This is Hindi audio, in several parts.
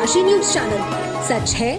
काशी न्यूज चैनल, सच है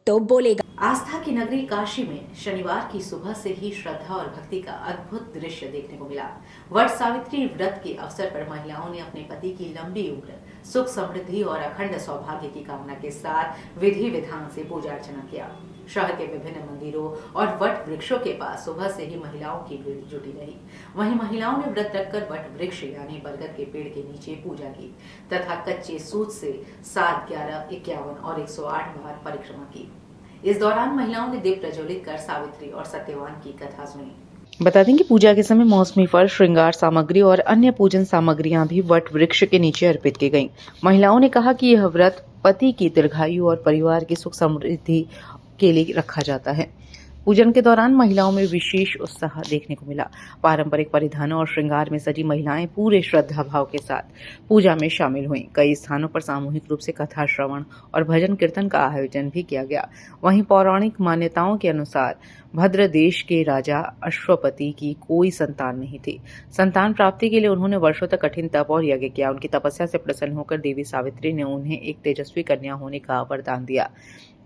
तो बोलेगा। आस्था की नगरी काशी में शनिवार की सुबह से ही श्रद्धा और भक्ति का अद्भुत दृश्य देखने को मिला। वट सावित्री व्रत के अवसर पर महिलाओं ने अपने पति की लंबी उम्र, सुख समृद्धि और अखंड सौभाग्य की कामना के साथ विधि विधान से पूजा अर्चना किया। शहर के विभिन्न मंदिरों और वट वृक्षों के पास सुबह से ही महिलाओं की भीड़ जुटी रही। वहीं महिलाओं ने व्रत रखकर वट वृक्ष यानी बरगद के पेड़ के नीचे पूजा की तथा कच्चे सूत से 7, 11, 51 और 108 बार परिक्रमा की। इस दौरान महिलाओं ने दीप प्रज्वलित कर सावित्री और सत्यवान की कथा सुनी। बता दें कि पूजा के समय मौसमी फल, श्रृंगार सामग्री और अन्य पूजन सामग्रियां भी वट वृक्ष के नीचे अर्पित की गईं। महिलाओं ने कहा कि यह व्रत पति की दीर्घायु और परिवार की सुख समृद्धि के लिए रखा जाता है। पूजन के दौरान महिलाओं में विशेष उत्साह देखने को मिला। पारंपरिक परिधानों और श्रृंगार में सजी महिलाएं पूरे श्रद्धा भाव के साथ पूजा में शामिल हुईं। कई स्थानों पर सामूहिक रूप से कथा श्रवण और भजन कीर्तन का आयोजन भी किया गया। वहीं पौराणिक मान्यताओं के अनुसार भद्र देश के राजा अश्वपति की कोई संतान नहीं थी। संतान प्राप्ति के लिए उन्होंने वर्षों तक कठिन तप और यज्ञ किया। उनकी तपस्या से प्रसन्न होकर देवी सावित्री ने उन्हें एक तेजस्वी कन्या होने का वरदान दिया।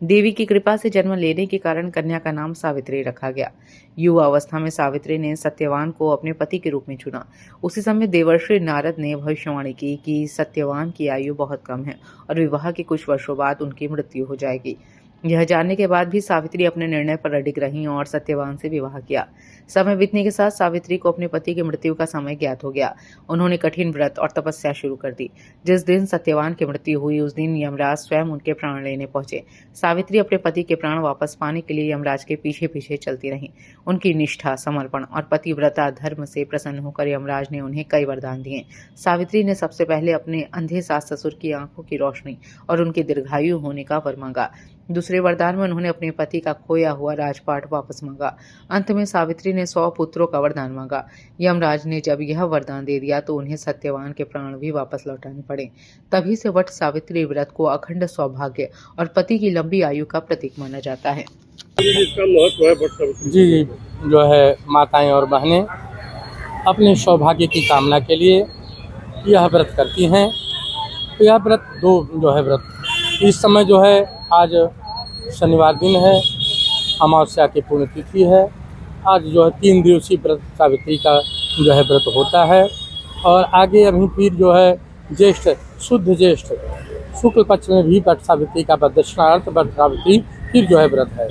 देवी की कृपा से जन्म लेने के कारण कन्या का नाम सावित्री रखा गया। युवा अवस्था में सावित्री ने सत्यवान को अपने पति के रूप में चुना। उसी समय देवर्षि नारद ने भविष्यवाणी की कि सत्यवान की आयु बहुत कम है और विवाह के कुछ वर्षों बाद उनकी मृत्यु हो जाएगी। यह जानने के बाद भी सावित्री अपने निर्णय पर अडिग रहीं और सत्यवान से विवाह किया। समय बीतने के साथ सावित्री को अपने पति की मृत्यु का समय ज्ञात हो गया। उन्होंने कठिन व्रत और तपस्या शुरू कर दी। जिस दिन सत्यवान की मृत्यु हुई उस दिन यमराज स्वयं उनके प्राण लेने पहुंचे। सावित्री अपने पति के प्राण वापस पाने के लिए यमराज के पीछे पीछे चलती रहीं। उनकी निष्ठा, समर्पण और पतिव्रता धर्म से प्रसन्न होकर यमराज ने उन्हें कई वरदान दिए। सावित्री ने सबसे पहले अपने अंधे सास ससुर की आंखों की रोशनी और उनके दीर्घायु होने का वर मांगा। दूसरे वरदान में उन्होंने अपने पति का खोया हुआ राजपाट वापस मांगा। अंत में सावित्री ने 100 पुत्रों का वरदान मांगा। यमराज ने जब यह वरदान दे दिया तो उन्हें सत्यवान के प्राण भी वापस लौटाने पड़े। तभी से वट सावित्री व्रत को अखंड सौभाग्य और पति की लंबी आयु का प्रतीक माना जाता है। इसका महत्व है वट सावित्री जी, जो है माताएं और बहनें अपने सौभाग्य की कामना के लिए यह व्रत करती हैं। तो यह व्रत जो है व्रत इस समय जो है आज शनिवार दिन है, अमावस्या की पुण्यतिथि है। आज जो है 3 दिवसीय व्रत सावित्री का जो है व्रत होता है और आगे अभी फिर जो है ज्येष्ठ, शुद्ध ज्येष्ठ शुक्ल पक्ष में भी वट सावित्री का दक्षिणार्थ वट सावित्री फिर जो है व्रत है।